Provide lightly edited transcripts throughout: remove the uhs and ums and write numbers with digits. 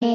Hey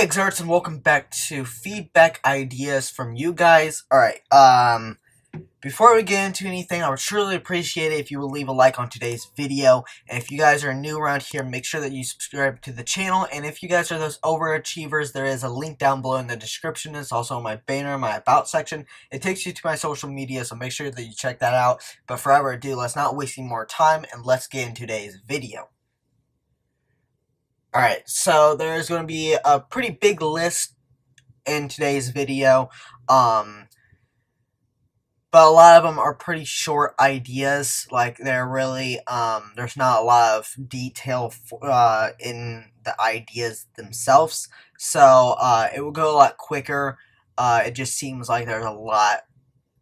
Exerts, and welcome back to feedback ideas from you guys. Alright, before we get into anything, I would truly appreciate it if you would leave a like on today's video. And if you guys are new around here, make sure that you subscribe to the channel. And if you guys are those overachievers, there is a link down below in the description. It's also on my banner, my about section. It takes you to my social media, so make sure that you check that out. But for further ado, let's not waste any more time, and let's get into today's video. Alright, so there's going to be a pretty big list in today's video, but a lot of them are pretty short ideas. Like, they're really, there's not a lot of detail in the ideas themselves, so it will go a lot quicker. It just seems like there's a lot,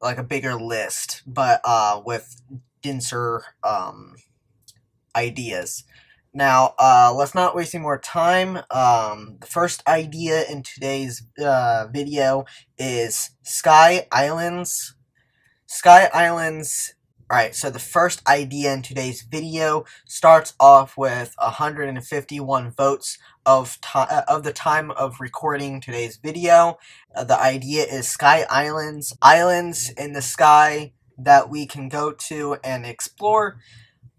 like a bigger list, but with denser ideas. Now, let's not waste any more time. The first idea in today's video is Sky Islands. Sky Islands. Alright, so the first idea in today's video starts off with 151 votes of the time of recording today's video. The idea is Sky Islands. Islands in the sky that we can go to and explore.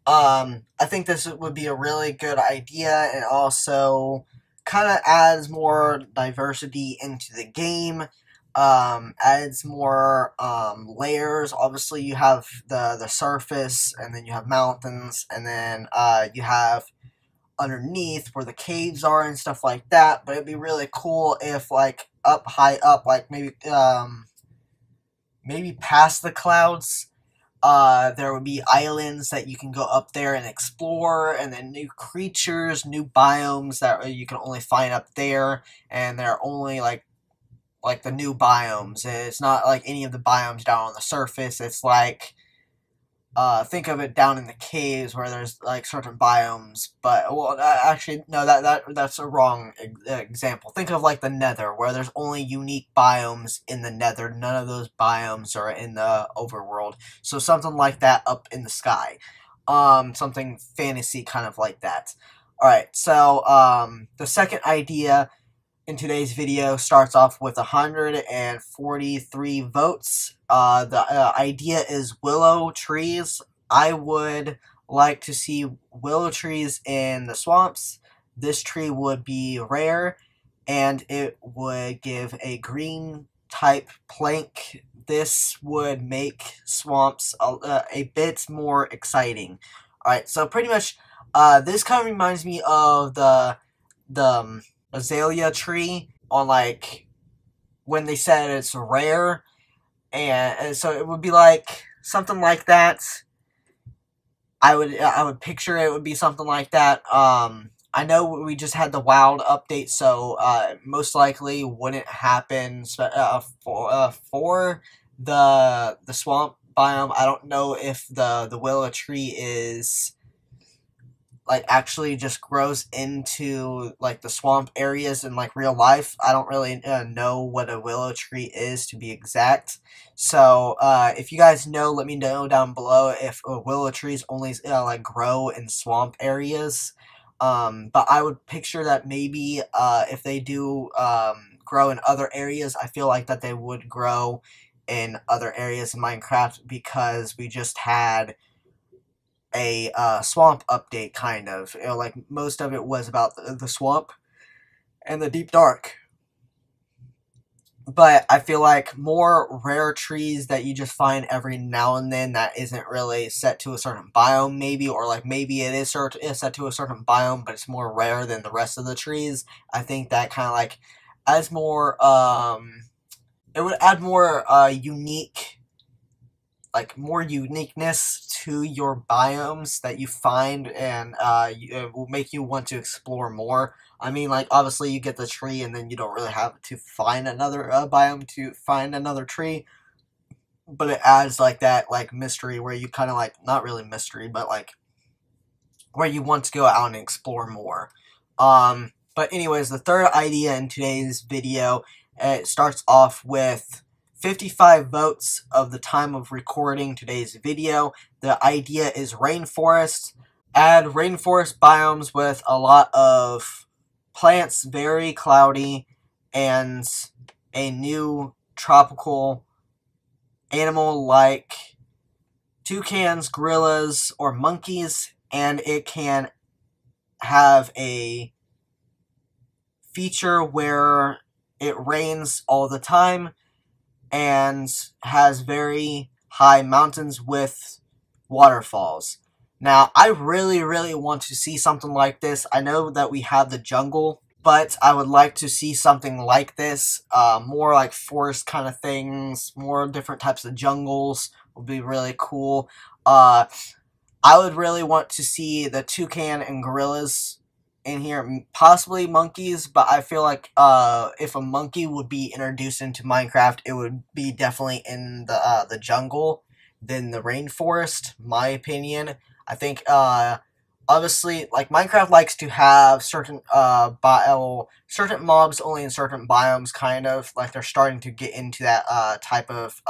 I think this would be a really good idea, and also kind of adds more diversity into the game, adds more layers. Obviously, you have the surface, and then you have mountains, and then you have underneath where the caves are and stuff like that. But it'd be really cool if, like, up high up, like maybe past the clouds, there would be islands that you can go up there and explore, and then new creatures, new biomes that you can only find up there, and they're only like the new biomes. It's not like any of the biomes down on the surface. It's like, think of it down in the caves where there's like certain biomes, but, well, actually, no, that's a wrong example. Think of like the Nether, where there's only unique biomes in the Nether. None of those biomes are in the overworld. So something like that up in the sky. Something fantasy kind of like that. Alright, so, the second idea in today's video starts off with 143 votes. The idea is willow trees. I would like to see willow trees in the swamps. This tree would be rare, and it would give a green type plank. This would make swamps a bit more exciting. Alright, so pretty much, this kind of reminds me of the azalea tree on, like, when they said it's rare, and so it would be like something like that. I would picture it would be something like that. I know we just had the wild update, so most likely wouldn't happen for the swamp biome. I don't know if the willow tree is, like, actually just grows into, like, the swamp areas in, like, real life. I don't really know what a willow tree is, to be exact. So, if you guys know, let me know down below if willow trees only, like, grow in swamp areas. But I would picture that maybe, if they do, grow in other areas, I feel like that they would grow in other areas in Minecraft, because we just had a swamp update, kind of. You know, like, most of it was about the swamp and the deep dark. But I feel like more rare trees that you just find every now and then that isn't really set to a certain biome, maybe, or like maybe it is set to a certain biome, but it's more rare than the rest of the trees. I think that kind of like adds more, it would add more unique, like, more uniqueness to your biomes that you find, and it will make you want to explore more. I mean, like, obviously you get the tree, and then you don't really have to find another biome to find another tree, but it adds, like, that, like, mystery where you kind of, like, not really mystery, but, like, where you want to go out and explore more. But anyways, the third idea in today's video It starts off with 55 votes of the time of recording today's video. The idea is rainforest. Add rainforest biomes with a lot of plants, very cloudy, and a new tropical animal like toucans, gorillas, or monkeys, and it can have a feature where it rains all the time and has very high mountains with waterfalls. Now, I really, really want to see something like this. I know that we have the jungle, but I would like to see something like this. More like forest kind of things, more different types of jungles would be really cool. I would really want to see the toucan and gorillas in here, possibly monkeys, but I feel like if a monkey would be introduced into Minecraft, it would be definitely in the jungle than the rainforest, my opinion. I think obviously, like, Minecraft likes to have certain certain mobs only in certain biomes, kind of like they're starting to get into that type of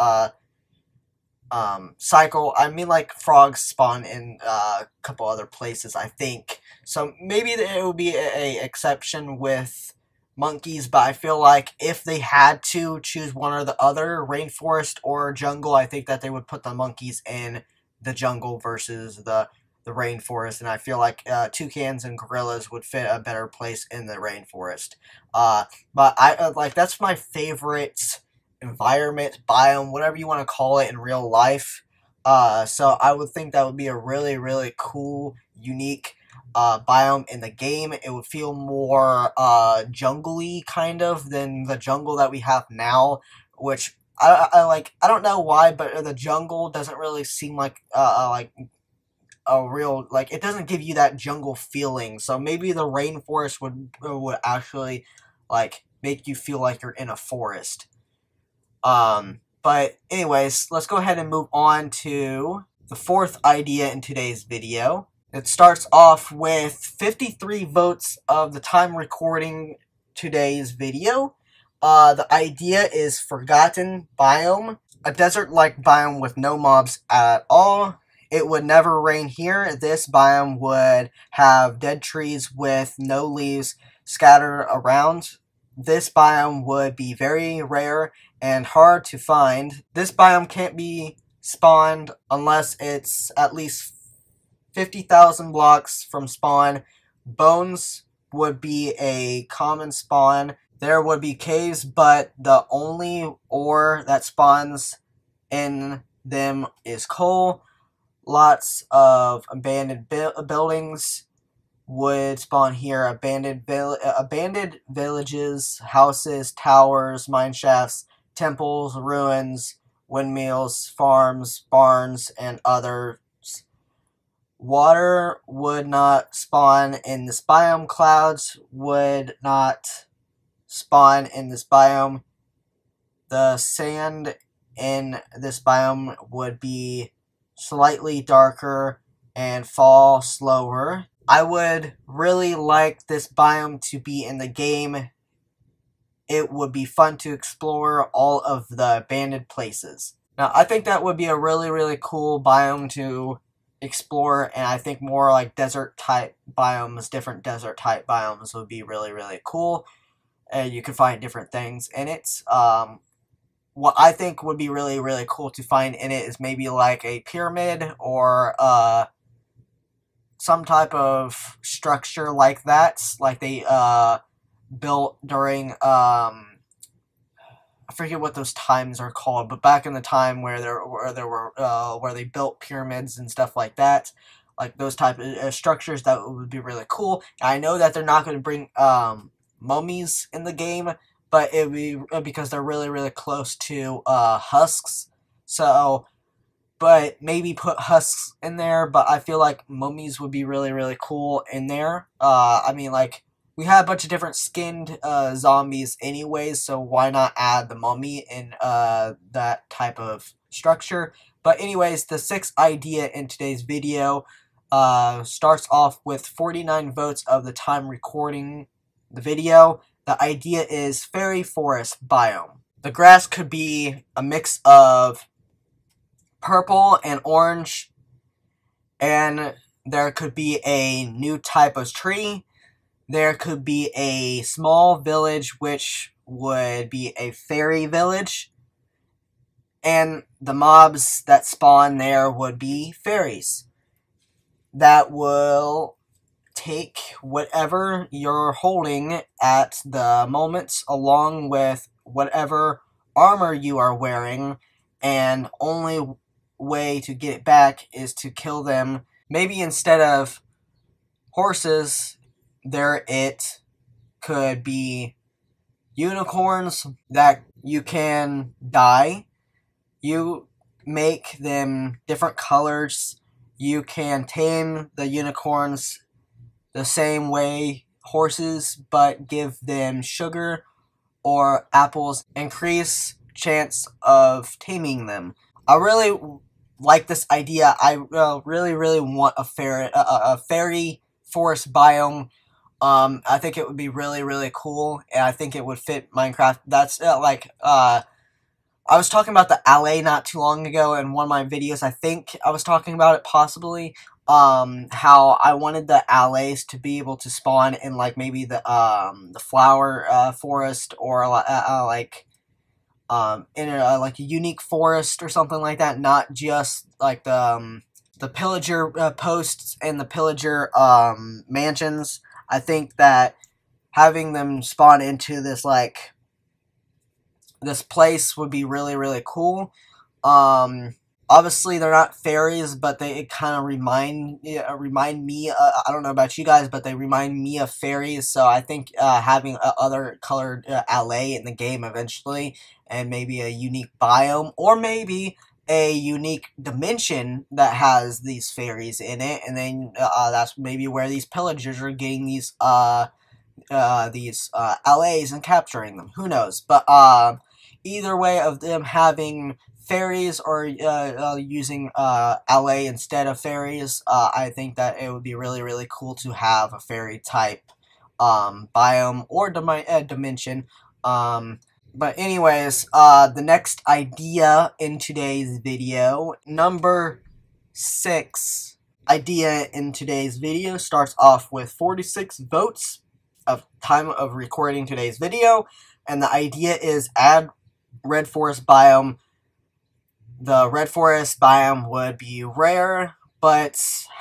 cycle. I mean, like, frogs spawn in a couple other places, I think. So maybe it would be a exception with monkeys, but I feel like if they had to choose one or the other, rainforest or jungle, I think that they would put the monkeys in the jungle versus the rainforest, and I feel like toucans and gorillas would fit a better place in the rainforest. But I like, that's my favorite environment, biome, whatever you want to call it in real life. So I would think that would be a really, really cool, unique biome in the game. It would feel more jungle-y kind of than the jungle that we have now, which I like. I don't know why, but the jungle doesn't really seem like a real, like, it doesn't give you that jungle feeling. So maybe the rainforest would actually like make you feel like you're in a forest. But anyways, let's go ahead and move on to the fourth idea in today's video. It starts off with 53 votes of the time recording today's video. The idea is Forgotten Biome, a desert-like biome with no mobs at all. It would never rain here. This biome would have dead trees with no leaves scattered around. This biome would be very rare and hard to find. This biome can't be spawned unless it's at least 50,000 blocks from spawn. Bones would be a common spawn. There would be caves, but the only ore that spawns in them is coal. Lots of abandoned buildings would spawn here. Abandoned villages, houses, towers, mine shafts, temples, ruins, windmills, farms, barns, and others. Water would not spawn in this biome. Clouds would not spawn in this biome. The sand in this biome would be slightly darker and fall slower. I would really like this biome to be in the game. It would be fun to explore all of the abandoned places. Now, I think that would be a really, really cool biome to explore, and I think more like desert type biomes, different desert type biomes would be really, really cool. And you can find different things in it. What I think would be really, really cool to find in it is maybe like a pyramid or some type of structure like that, like they built during I forget what those times are called, but back in the time where where they built pyramids and stuff like that, like those type of structures, that would be really cool. And I know that they're not going to bring mummies in the game, but it would be because they're really, really close to husks. So, but maybe put husks in there, but I feel like mummies would be really, really cool in there. I mean, like, we have a bunch of different skinned zombies anyways, so why not add the mummy in that type of structure? But anyways, the sixth idea in today's video starts off with 49 votes of the time recording the video. The idea is fairy forest biome. The grass could be a mix of purple and orange, and there could be a new type of tree. There could be a small village, which would be a fairy village, and the mobs that spawn there would be fairies that will take whatever you're holding at the moment, along with whatever armor you are wearing, and only way to get it back is to kill them. Maybe instead of horses, it could be unicorns that you can dye. You make them different colors. You can tame the unicorns the same way horses, but give them sugar or apples, increase chance of taming them. I really like this idea. I really want a fairy forest biome. I think it would be really cool, and I think it would fit Minecraft. That's I was talking about the alley not too long ago in one of my videos. I think I was talking about it possibly. How I wanted the allays to be able to spawn in like maybe the flower forest, or in like a unique forest or something like that. Not just like the pillager posts and the pillager mansions. I think that having them spawn into this this place would be really cool. Obviously they're not fairies, but they kind of remind me. I don't know about you guys, but they remind me of fairies. So I think having other colored alley in the game eventually, and maybe a unique biome, or maybe a unique dimension that has these fairies in it, and then that's maybe where these pillagers are getting these allays and capturing them. Who knows? But either way of them having fairies or using allay instead of fairies, I think that it would be really cool to have a fairy type biome or dimension. But anyways, the next idea in today's video, number 6 idea in today's video, starts off with 46 votes of time of recording today's video, and the idea is add red forest biome. The red forest biome would be rare, but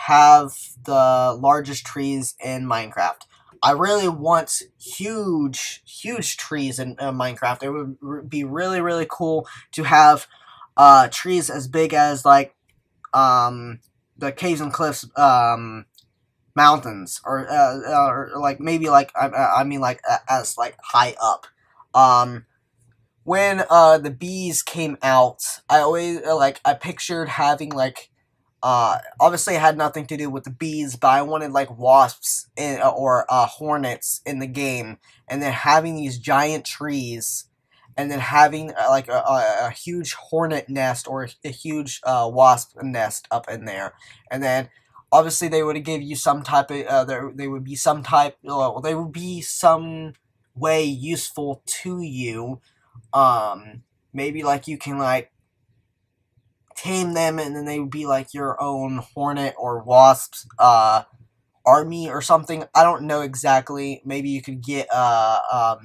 have the largest trees in Minecraft. I really want huge trees in Minecraft. It would be really cool to have trees as big as like the Caves and Cliffs mountains, or like maybe like I mean like as like high up. When the bees came out, I always I pictured having like obviously it had nothing to do with the bees, but I wanted like wasps or hornets in the game, and then having these giant trees, and then having like a huge hornet nest or a huge wasp nest up in there, and then obviously they would give you some type of they would be some way useful to you. Maybe like you can like tame them, and then they would be like your own hornet or wasps army or something. I don't know exactly. Maybe you could get a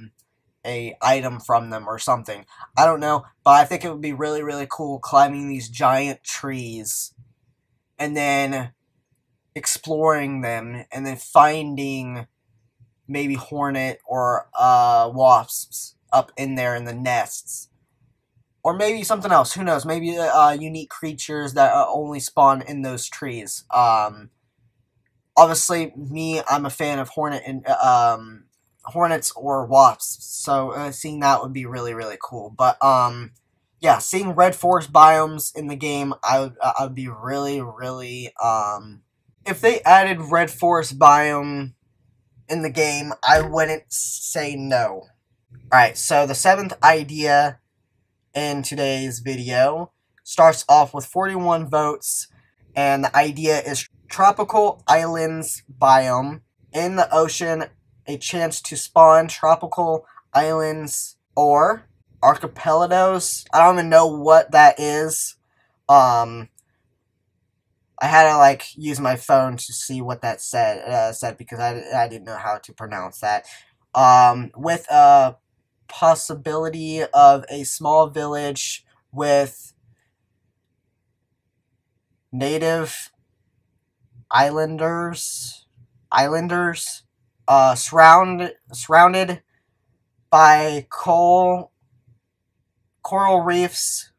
item from them or something. I don't know, but I think it would be really cool climbing these giant trees and then exploring them, and then finding maybe hornet or wasps up in there in the nests, or maybe something else. Who knows? Maybe unique creatures that only spawn in those trees. Obviously, I'm a fan of hornets or wasps, so seeing that would be really cool. But yeah, seeing red forest biomes in the game, I would be really if they added red forest biome in the game, I wouldn't say no. Alright, so the 7th idea in today's video starts off with 41 votes, and the idea is tropical islands biome in the ocean a chance to spawn tropical islands or archipelagos. I don't even know what that is. I had to like use my phone to see what that said because I didn't know how to pronounce that. With a possibility of a small village with native islanders, surrounded by coral reefs,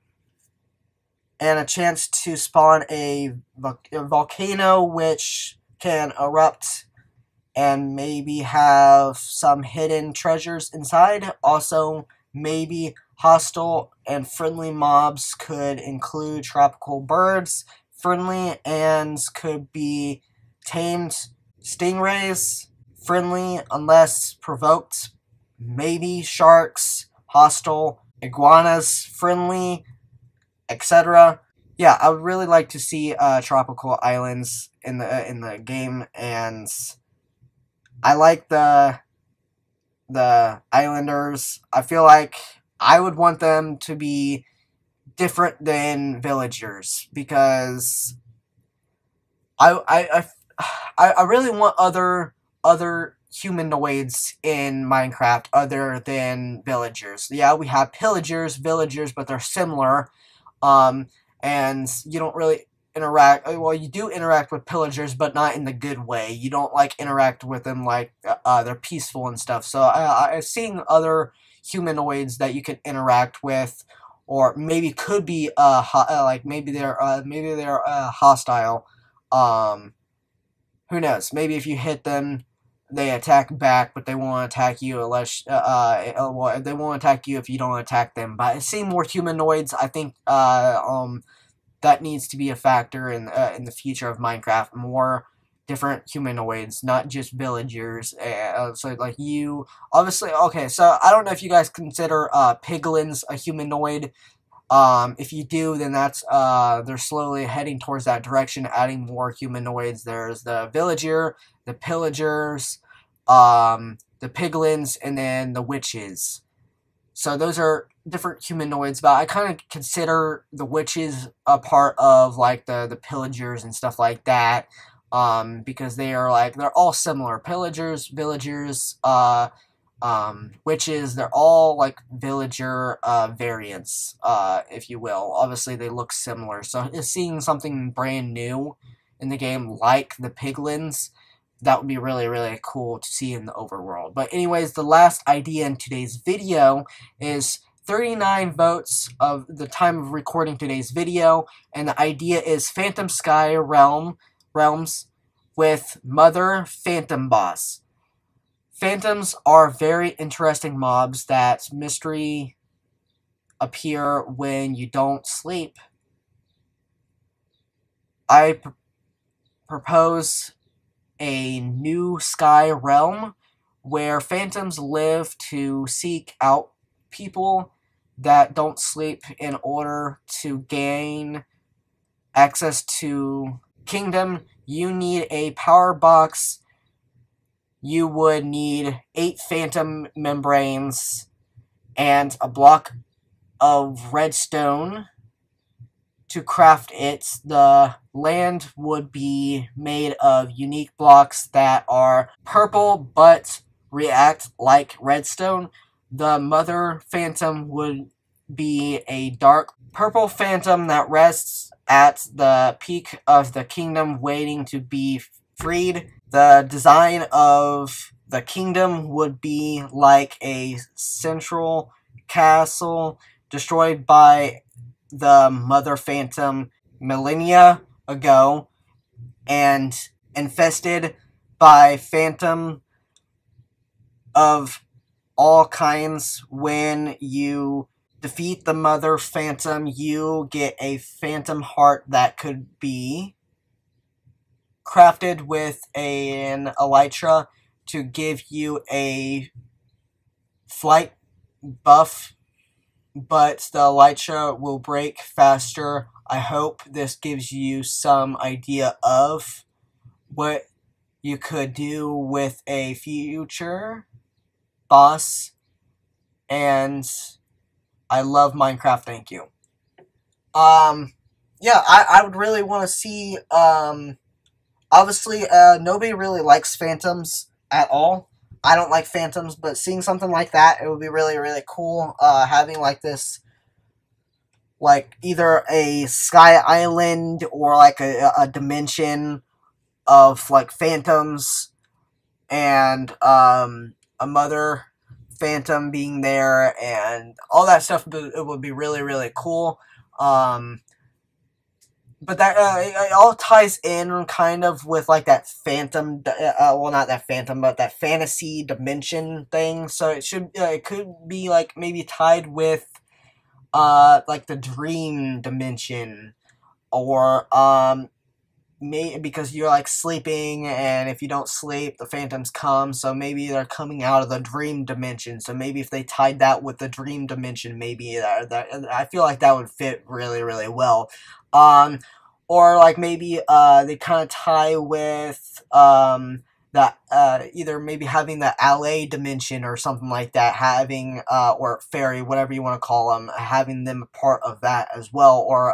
and a chance to spawn a volcano which can erupt and maybe have some hidden treasures inside. Also, maybe hostile and friendly mobs could include tropical birds, friendly, and could be tamed stingrays, friendly unless provoked, maybe sharks, hostile, iguanas, friendly, etc. Yeah, I would really like to see tropical islands in the game, and I like the islanders. I feel like I would want them to be different than villagers because I really want other humanoids in Minecraft other than villagers. Yeah, we have pillagers, villagers, but they're similar. And you don't really interact. Well, you do interact with pillagers, but not in the good way. You don't like interact with them like they're peaceful and stuff. So I've seen other humanoids that you can interact with, or maybe could be like maybe they're hostile. Who knows? Maybe if you hit them, they attack back, but they won't attack you unless well, they won't attack you if you don't attack them. But seeing more humanoids, I think that needs to be a factor in the future of Minecraft. More different humanoids, not just villagers. So like you, obviously, okay. So I don't know if you guys consider piglins a humanoid. If you do, then that's they're slowly heading towards that direction, adding more humanoids. There's the villager, the pillagers, the piglins, and then the witches. So those are different humanoids, but I kind of consider the witches a part of like the pillagers and stuff like that, because they are like they're all similar. Pillagers, villagers, witches, they're all like villager variants, if you will. Obviously, they look similar, so seeing something brand new in the game like the piglins, that would be really, really cool to see in the overworld. But anyways, the last idea in today's video is 39 votes of the time of recording today's video, and the idea is Phantom Sky Realms with Mother Phantom Boss. Phantoms are very interesting mobs that mystery appear when you don't sleep. I propose a new sky realm where phantoms live to seek out people that don't sleep in order to gain access to kingdom. You need a power box. You would need 8 phantom membranes and a block of redstone to craft it. The land would be made of unique blocks that are purple but react like redstone. The mother phantom would be a dark purple phantom that rests at the peak of the kingdom waiting to be freed. The design of the kingdom would be like a central castle destroyed by the Mother Phantom millennia ago and infested by phantom of all kinds. When you defeat the Mother Phantom, you get a phantom heart that could be crafted with an elytra to give you a flight buff, but the elytra will break faster. I hope this gives you some idea of what you could do with a future boss, and I love Minecraft, thank you. Yeah, I would really want to see, obviously, nobody really likes phantoms at all. I don't like phantoms, but seeing something like that, it would be really, really cool, having, like, this, like, either a sky island or, like, a dimension of, like, phantoms, and, a mother phantom being there, and all that stuff, it would be really, really cool. But that it all ties in kind of with like that phantom, well, not that phantom, but that fantasy dimension thing. So it could be like maybe tied with like the dream dimension, or because you're like sleeping, and if you don't sleep, the phantoms come. So maybe they're coming out of the dream dimension. So maybe if they tied that with the dream dimension, maybe that I feel like that would fit really, really well. Or like maybe they kind of tie with that either maybe having the LA dimension or something like that, having or fairy, whatever you want to call them, having them a part of that as well, or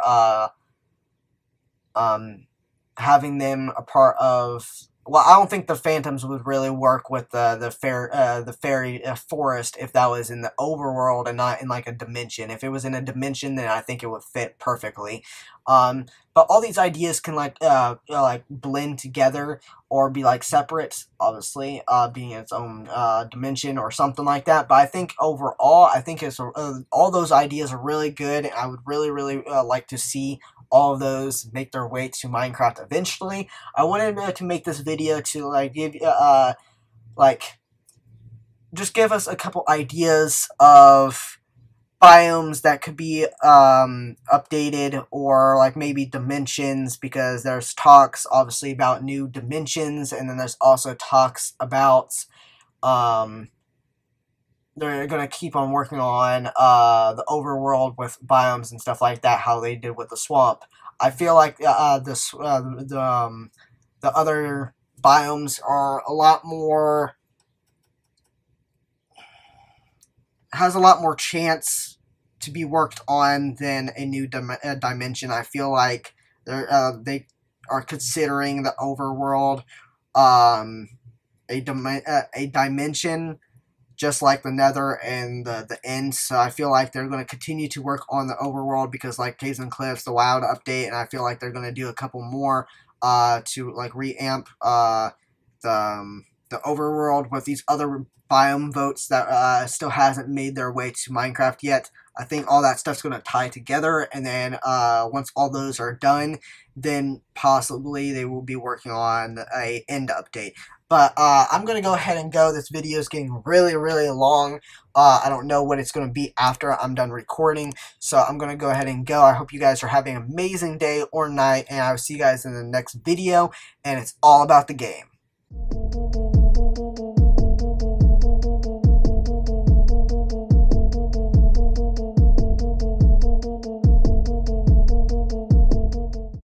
having them a part of. Well, I don't think the phantoms would really work with the fairy forest if that was in the overworld and not in like a dimension. If it was in a dimension, then I think it would fit perfectly. But all these ideas can like blend together or be like separate, obviously, being its own dimension or something like that. But I think overall, I think it's all those ideas are really good. And I would really, really like to see all of those make their way to Minecraft eventually. I wanted to make this video to like give like just give us a couple ideas of biomes that could be updated, or like maybe dimensions, because there's talks obviously about new dimensions, and then there's also talks about they're gonna keep on working on the overworld with biomes and stuff like that, how they did with the swamp. I feel like the other biomes are a lot more, has a lot more chance to be worked on than a new dimension. I feel like they are considering the overworld a dimension, just like the Nether and the End. So I feel like they're going to continue to work on the overworld, because like Caves and Cliffs, the WoW update, and I feel like they're going to do a couple more to like reamp the overworld with these other biome votes that still hasn't made their way to Minecraft yet. I think all that stuff's going to tie together, and then once all those are done, then possibly they will be working on a End update. But I'm going to go ahead and go. This video is getting really, really long. I don't know what it's going to be after I'm done recording, so I'm going to go ahead and go. I hope you guys are having an amazing day or night, and I will see you guys in the next video, and it's all about the game.